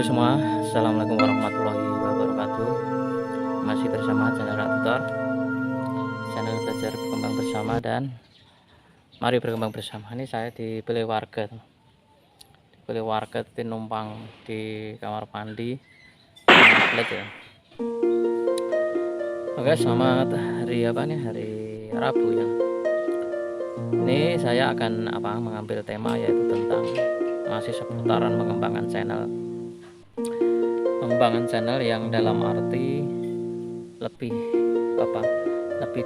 Halo semua, Assalamualaikum warahmatullahi wabarakatuh. Masih bersama channel Tutor, channel belajar berkembang bersama, dan mari berkembang bersama. Ini saya dibeli warga di numpang di kamar mandi outlet ya. Oke, selamat hari apa nih, hari Rabu ya. Ini saya akan mengambil tema yaitu tentang masih seputaran pengembangan channel yang dalam arti lebih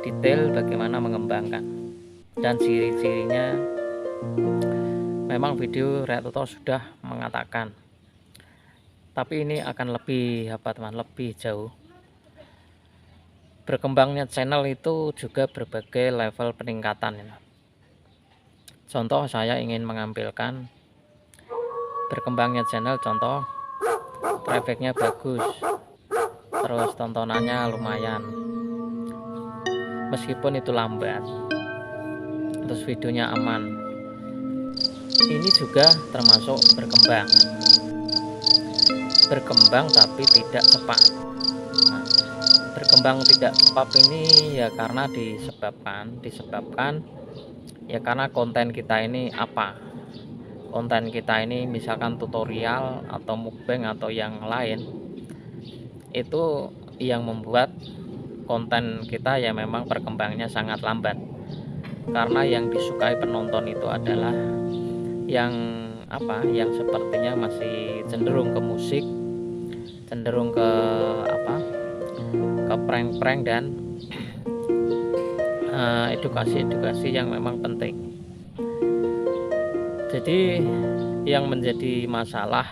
detail bagaimana mengembangkan dan ciri-cirinya. Memang video Tutor sudah mengatakan, tapi ini akan lebih lebih jauh. Berkembangnya channel itu juga berbagai level peningkatan ya. Contoh, saya ingin mengampilkan berkembangnya channel, contoh trafficnya bagus, terus tontonannya lumayan meskipun itu lambat, terus videonya aman. Ini juga termasuk berkembang tapi tidak cepat. Nah, berkembang tidak cepat ini ya karena disebabkan ya karena konten kita ini konten kita ini misalkan tutorial atau mukbang atau yang lain, itu yang membuat konten kita ya memang perkembangannya sangat lambat, karena yang disukai penonton itu adalah yang sepertinya masih cenderung ke musik, cenderung ke prank-prank dan edukasi yang memang penting. Jadi yang menjadi masalah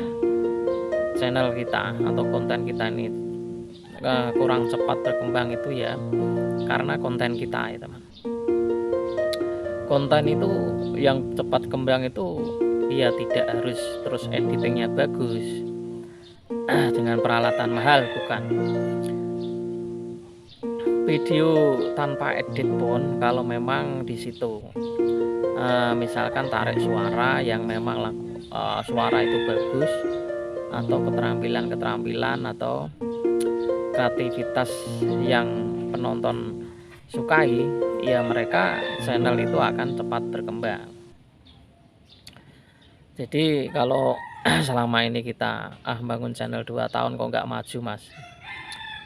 channel kita atau konten kita ini kurang cepat berkembang itu ya karena konten kita ya teman. Konten itu yang cepat kembang itu ya tidak harus terus editingnya bagus dengan peralatan mahal, bukan. Video tanpa edit pun kalau memang di situ misalkan tarik suara yang memang suara itu bagus, atau keterampilan atau kreativitas yang penonton sukai, ya mereka channel itu akan cepat berkembang. Jadi kalau selama ini kita bangun channel 2 tahun kok nggak maju mas,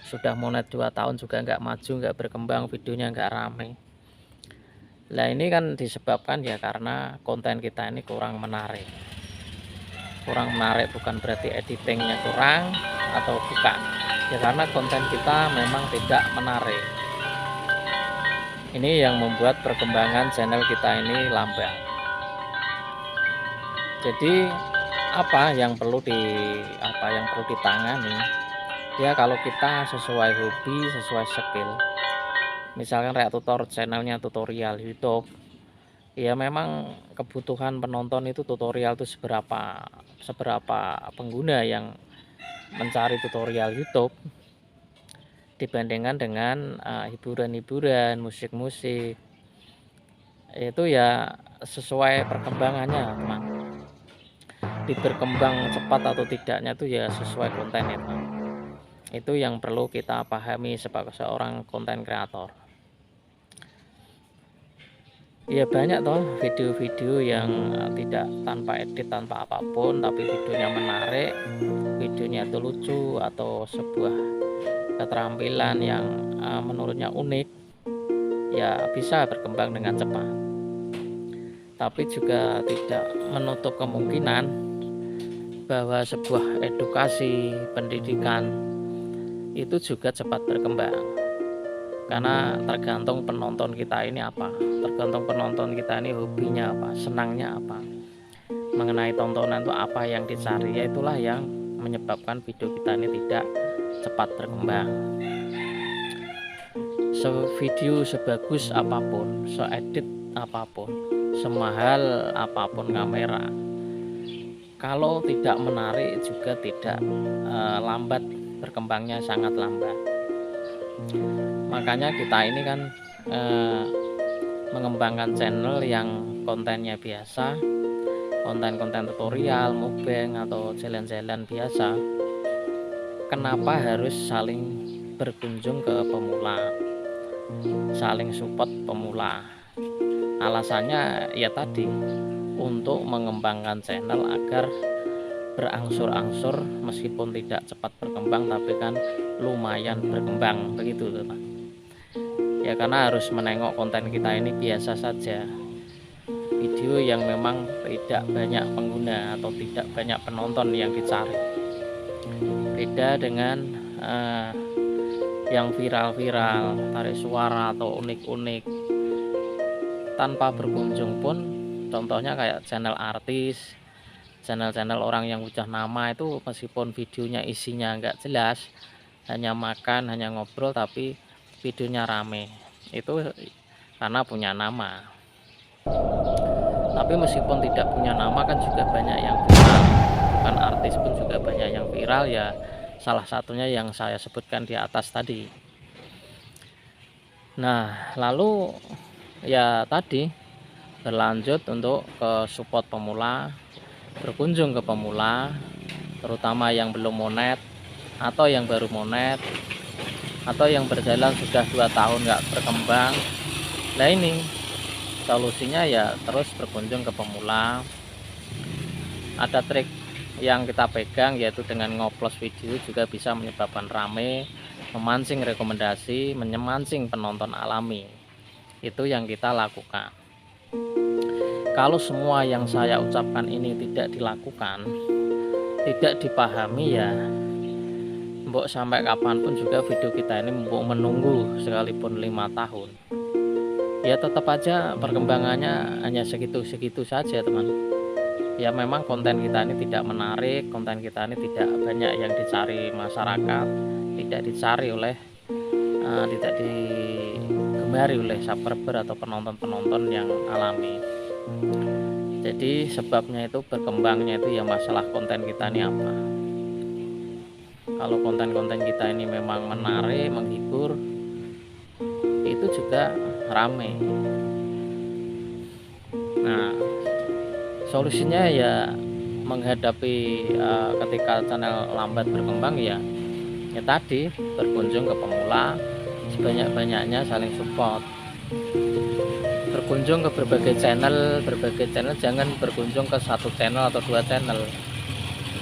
sudah monet 2 tahun juga nggak maju, nggak berkembang, videonya nggak rame. Nah ini kan disebabkan ya karena konten kita ini kurang menarik. Bukan berarti editingnya kurang atau bukan ya, karena konten kita memang tidak menarik. Ini yang membuat perkembangan channel kita ini lambat. Jadi apa yang perlu ditangani ya, kalau kita sesuai hobi, sesuai skill, misalkan Tutor channelnya tutorial YouTube, ya memang kebutuhan penonton itu tutorial itu seberapa pengguna yang mencari tutorial YouTube dibandingkan dengan hiburan-hiburan, musik-musik. Itu ya sesuai perkembangannya teman. Berkembang cepat atau tidaknya itu ya sesuai konten ya teman. Itu yang perlu kita pahami sebagai seorang konten kreator. Ya banyak toh video-video yang tidak tanpa edit, tanpa apapun, tapi videonya menarik, videonya itu lucu, atau sebuah keterampilan yang menurutnya unik, ya bisa berkembang dengan cepat. Tapi juga tidak menutup kemungkinan bahwa sebuah edukasi, pendidikan itu juga cepat berkembang. Karena tergantung penonton kita ini tergantung penonton kita ini hobinya apa, senangnya apa, mengenai tontonan itu apa yang dicari, ya itulah yang menyebabkan video kita ini tidak cepat berkembang. Video sebagus apapun, seedit apapun, semahal apapun kamera, kalau tidak menarik juga tidak lambat berkembangnya, sangat lambat. Makanya kita ini kan mengembangkan channel yang kontennya biasa, konten-konten tutorial, mukbang atau jalan-jalan biasa, kenapa harus saling berkunjung ke pemula, saling support pemula? Alasannya ya tadi, untuk mengembangkan channel agar berangsur-angsur, meskipun tidak cepat berkembang tapi kan lumayan berkembang, begitu teman. Ya karena harus menengok konten kita ini biasa saja, video yang memang tidak banyak pengguna atau tidak banyak penonton yang dicari. Beda dengan yang viral-viral, tarik suara atau unik-unik tanpa berkunjung pun, contohnya kayak channel artis, channel-channel orang yang udah nama itu, meskipun videonya isinya nggak jelas, hanya makan, hanya ngobrol, tapi videonya rame, itu karena punya nama. Tapi meskipun tidak punya nama kan juga banyak yang viral, bukan artis pun juga banyak yang viral, ya salah satunya yang saya sebutkan di atas tadi. Nah lalu ya tadi, berlanjut untuk ke support pemula, berkunjung ke pemula, terutama yang belum monet atau yang baru monet atau yang berjalan sudah 2 tahun nggak berkembang. Nah ini solusinya ya terus berkunjung ke pemula. Ada trik yang kita pegang, yaitu dengan ngoplos video juga bisa menyebabkan rame, memancing rekomendasi, memancing penonton alami. Itu yang kita lakukan. Kalau semua yang saya ucapkan ini tidak dilakukan, tidak dipahami, ya mbok sampai kapanpun juga video kita ini mbok menunggu sekalipun 5 tahun, ya tetap aja perkembangannya hanya segitu-segitu saja teman. Ya memang konten kita ini tidak menarik, konten kita ini tidak banyak yang dicari masyarakat, tidak dicari oleh tidak digemari oleh subscriber atau penonton-penonton yang alami. Jadi sebabnya itu, berkembangnya itu ya masalah konten kita ini apa. Kalau konten-konten kita ini memang menarik, menghibur, itu juga rame. Nah solusinya ya menghadapi ketika channel lambat berkembang, ya tadi, berkunjung ke pemula, sebanyak-banyaknya saling support. Berkunjung ke berbagai channel, jangan berkunjung ke satu channel atau 2 channel,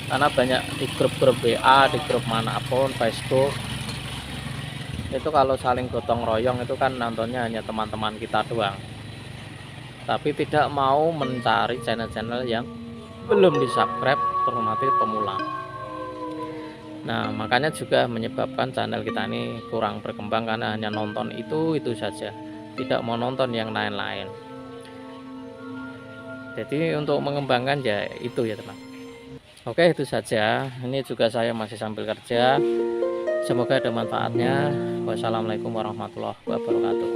karena banyak di grup-grup WA, di grup manapun, Facebook itu kalau saling gotong royong itu kan nontonnya hanya teman-teman kita doang, tapi tidak mau mencari channel-channel yang belum di-subscribe, terutama pemula. Nah makanya juga menyebabkan channel kita ini kurang berkembang, karena hanya nonton itu saja, tidak mau nonton yang lain-lain. Jadi untuk mengembangkan ya itu ya teman. Oke, itu saja. Ini juga saya masih sambil kerja, semoga ada manfaatnya. Wassalamualaikum warahmatullahi wabarakatuh.